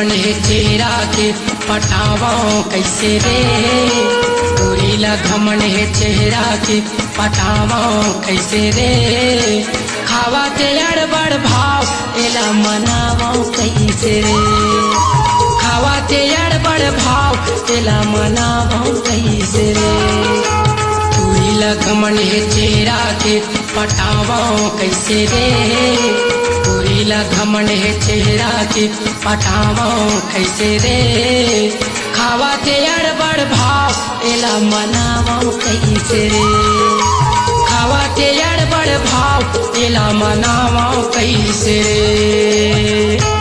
घमंड है चेहरा के पटावाओ कैसे रे। गोरीला घमंड है चेहरा के पटावाओ कैसे रे। खावा ते अड़बड़ भाव एला मनावाओ कैसे रे। खावा ते अड़बड़ भाव एला मनावाओ कैसे रे। गोरीला घमंड है चेहरा के पटावाओ कैसे रे। गोरीला घमंड है चेहरा के पटावाओ कैसे रे। खावा ते अड़बड़ भाव एला मनावाओ कैसे रे। खावा ते अड़बड़ भाव एला मनावाओ कैसे रे।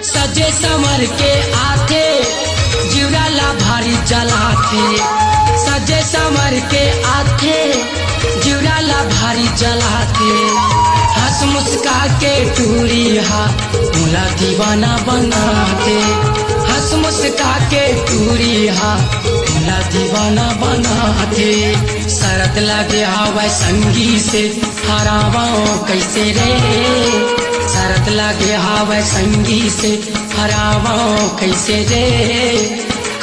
सजे समर के आते जिवराला भारी जलाते। सजे समर के आते जिवराला भारी जलाते। हंस मुस्का के टूरी हा मुला दीवाना बनाते। हंस मुस्का के टूरी हा मुला दीवाना बनाते। शरत लगे हवा संगी से हरावाओ कैसे रे। शरत लगे हवा संगी से हरावाओ कैसे रे।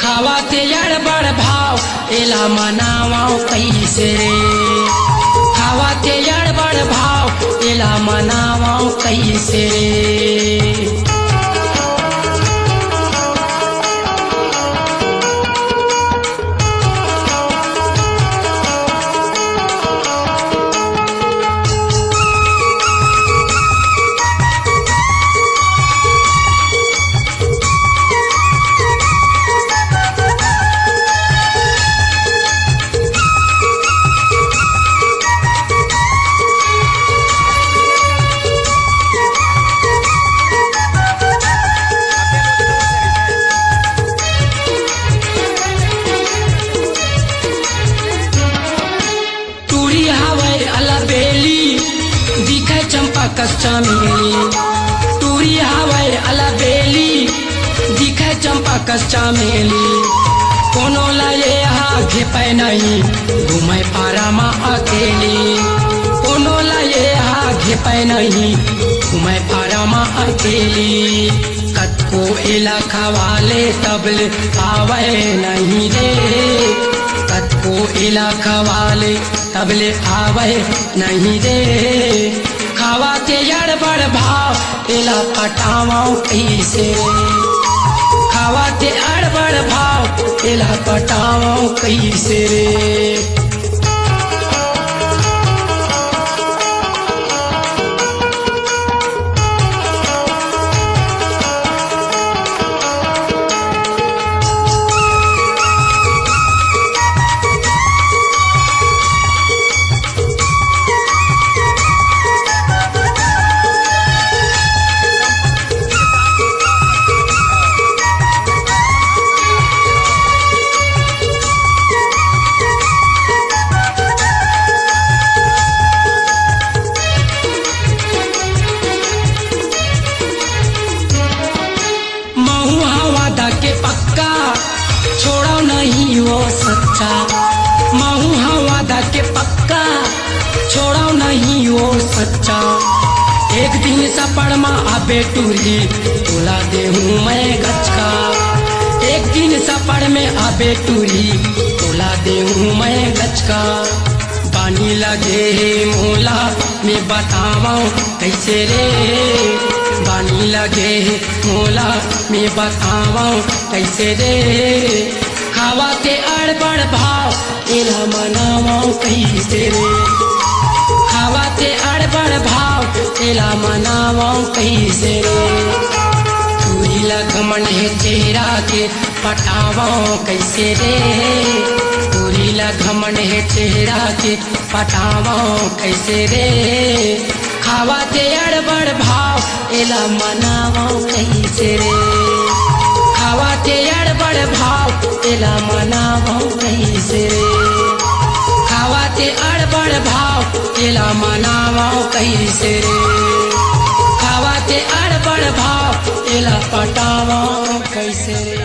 खावा ते अड़बड़ भाव एला मनावाओ कैसे रे। खावा ते अड़बड़ भाव एला मनावाओ कैसे रे। चंपा कच्चा मेली टूरी हवाई अला बेली दिखे चंपा कच्चा मेली। कोनो लाए आगे पे नहीं घूमे पारा माँ अकेली। कोनो लाए आगे पे नहीं घूमे पारा माँ अकेली। कतको इलाका वाले तबले आवे नहीं रे। कतको इलाका वाले तबले आवे नहीं रे। खावा ते अड़बड़ भाव एला पटावाओ कैसे रे। खावा ते अड़बड़ भाव एला पटावाओ कैसे रे। के पक्का छोड़ो नहीं वो सच्चा। महू वादा के पक्का छोड़ो नहीं वो सच्चा। एक दिन सपड़ माँ आबे टूरी तोला दे हूँ मैं गचका। एक दिन सपड़ में आबे टूरी तोला दे हूँ मैं गचका। पानी लगे मोला मैं बतावाऊँ कैसे रे। पानी लगे मोला मैं बतावाऊँ कैसे रे। खावा ते अड़बड़ भाव एला मनावाऊँ कैसे रे। खावा ते अड़बड़ भाव एला मनावाऊँ कैसे रे। तोरी लखमन है चेहरा के पटावा कैसे रे, तोरी लखमन है चेहरा के पटावा कैसे रे, खावा ते अड़बड़ भाव एला मनावा कैसे रे, खावा ते अड़बड़ भाव एला मनावा कैसे रे, खावा ते अड़बड़ भाव एला मनावा कैसे रे, खावा ते अड़बड़ भाव एला पटावा कैसे रे।